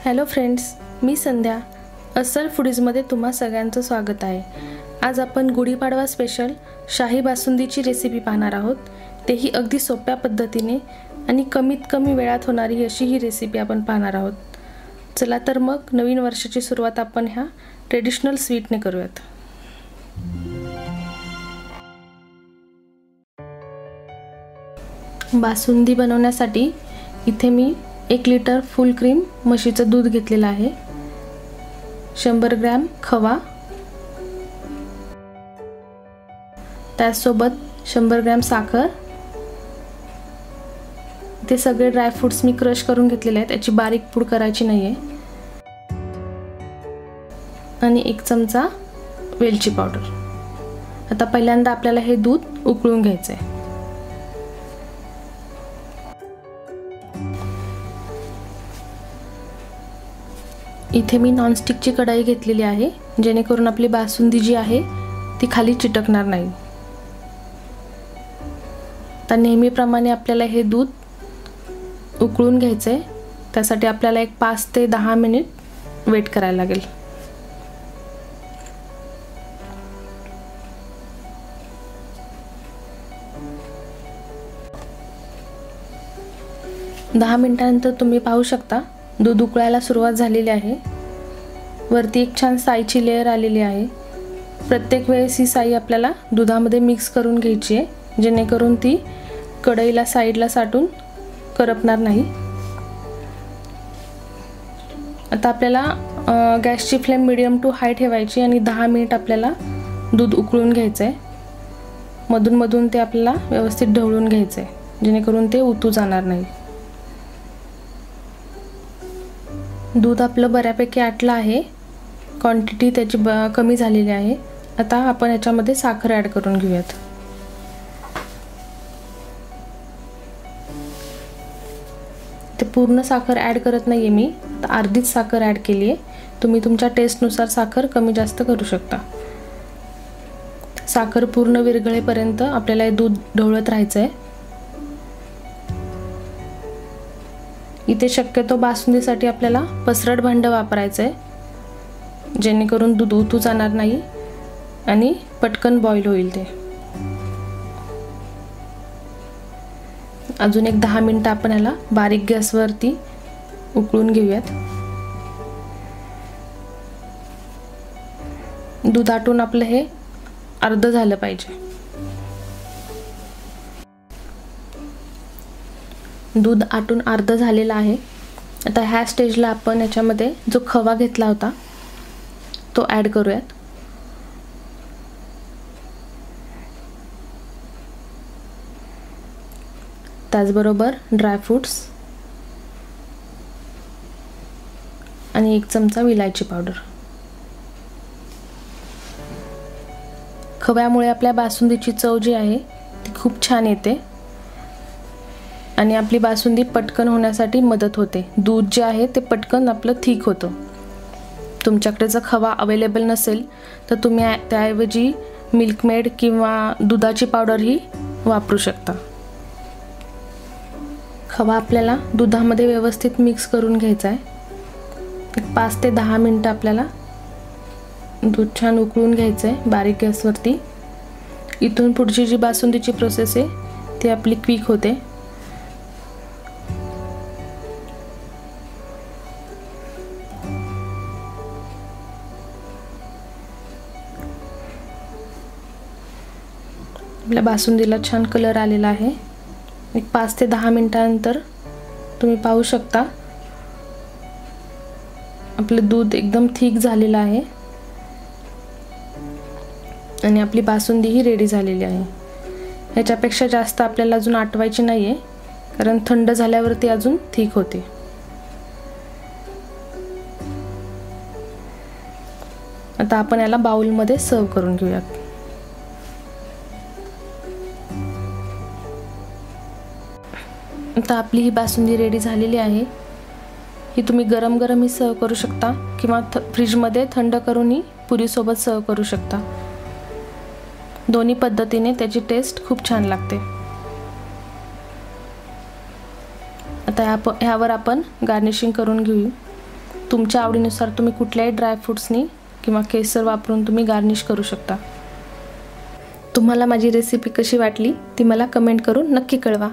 Hello friends, मी संध्या अस्सल फूडीजमध्ये तुम्हा सगळ्यांचं स्वागत आहे। आज आपण गुढीपाडवा स्पेशल शाही बासुंदीची रेसिपी पाहणार आहोत। तेही अगदी सोप्या पद्धतीने आणि कमीत कमी वेळात होणारी अशी ही रेसिपी आपण पाहणार आहोत। चला तर मग नवीन वर्षाची सुरुवात आपण ह्या ट्रेडिशनल स्वीटने करूयात। बासुंदी बनवण्यासाठी इथे मी 1 लिटर फुल क्रीम म्हशीचं दूध घेतलेलं आहे, 100 ग्रॅम खवा, त्यासोबत 100 ग्रॅम साखर, ते सगळे ड्राय फ्रूट्स मी क्रश करून घेतलेले आहेत, याची बारीक पूड करायची नाहीये, आणि 1 चमचा वेलची पावडर। आता पहिल्यांदा आपल्याला हे दूध उकळून घ्यायचं आहे। इथे मी नॉनस्टिकची कढाई घेतलेली आहे, जेणेकरून आपली बासुंदी जी आहे ती खाली चिटकणार नाही। तर नेहमीप्रमाणे आपल्याला हे दूध उकळून घ्यायचं आहे, त्यासाठी आपल्याला एक 5 ते 10 मिनिट वेट करायला लागेल। दहा मिनिटांनंतर तुम्ही पाहू शकता दूध उकळायला सुरुवात झालेली आहे। वरती एक छान साईची लेयर आलेली आहे। प्रत्येक वेळेस ही साई आपल्याला दुधामध्ये मिक्स करून घ्यायची आहे, जेणेकरून ती कढईला साईडला साठून करपणार नाही। आता आपल्याला गॅसची फ्लेम मीडियम टू हाय ठेवायची आणि 10 मिनिट आपल्याला दूध उकळून घ्यायचं आहे। मधून मधून ते आपल्याला व्यवस्थित ढवळून घ्यायचं आहे, जेणेकरून ते उतू जाणार नाही। दूध आपलं बऱ्यापैकी आटलं आहे, क्वांटिटी त्याची कमी झालेली आहे। आता आपण याच्यामध्ये साखर ॲड करून घेऊयात। ते पूर्ण साखर ॲड करत नाहीये मी, आता अर्धीच साखर ॲड केली आहे। तुम्ही तुमच्या टेस्टनुसार साखर कमी जास्त करू शकता। साखर पूर्ण विरघळेपर्यंत आपल्याला हे दूध ढवळत राहायचं आहे। इथे शक्यतो बासुंदीसाठी आपल्याला पसरट भांडं वापरायचं आहे, जेणेकरून दूध उतू जाणार नाही आणि पटकन बॉईल होईल। ते अजून एक 10 मिनिटं आपण ह्याला बारीक गॅसवरती उकळून घेऊयात। दूध आटून आपलं हे अर्ध झालं पाहिजे। दूध आटून अर्ध झालेलं आहे। आता ह्या स्टेजला आपण याच्यामध्ये जो खवा घेतला होता तो ॲड करूयात। त्याचबरोबर ड्रायफ्रूट्स आणि 1 चमचा विलायची पावडर। खव्यामुळे आपल्या बासुंदीची चव जी आहे ती खूप छान येते आणि आपली बासुंदी पटकन होण्यासाठी मदत होते। दूध जे आहे ते पटकन आपलं थिक होतं। तुमच्याकडे जर खवा अवेलेबल नसेल तर तुम्ही त्याऐवजी मिल्कमेड किंवा दुधाची पावडरही वापरू शकता। खवा आपल्याला दुधामध्ये व्यवस्थित मिक्स करून घ्यायचा आहे। 5 ते 10 मिनिटं आपल्याला दूध छान उकळून घ्यायचं आहे बारीक गॅसवरती। इथून पुढची जी बासुंदीची प्रोसेस आहे ती आपली क्विक होते। आपल्या बासुंदीला छान कलर आलेला आहे। एक 5 ते 10 मिनिटांनंतर तुम्ही पाहू शकता आपलं दूध एकदम थिक झालेलं आहे आणि आपली बासुंदी ही रेडी झालेली आहे। ह्याच्यापेक्षा जास्त आपल्याला अजून आटवायची नाही आहे, कारण थंड झाल्यावरती अजून थिक होते। आता आपण याला बाउलमध्ये सर्व करून घेऊयात। आता आपली ही बासुंदी रेडी झालेली आहे। ही तुम्ही गरम गरम ही सर्व करू शकता किंवा फ्रीजमध्ये थंड करूनही पुरीसोबत सर्व करू शकता। दोन्ही पद्धतीने त्याची टेस्ट खूप छान लागते। आता ह्यावर आपण गार्निशिंग करून घेऊ। तुमच्या आवडीनुसार तुम्ही कुठल्याही ड्रायफ्रूट्सनी किंवा केसर वापरून तुम्ही गार्निश करू शकता। तुम्हाला माझी रेसिपी कशी वाटली ती मला कमेंट करून नक्की कळवा।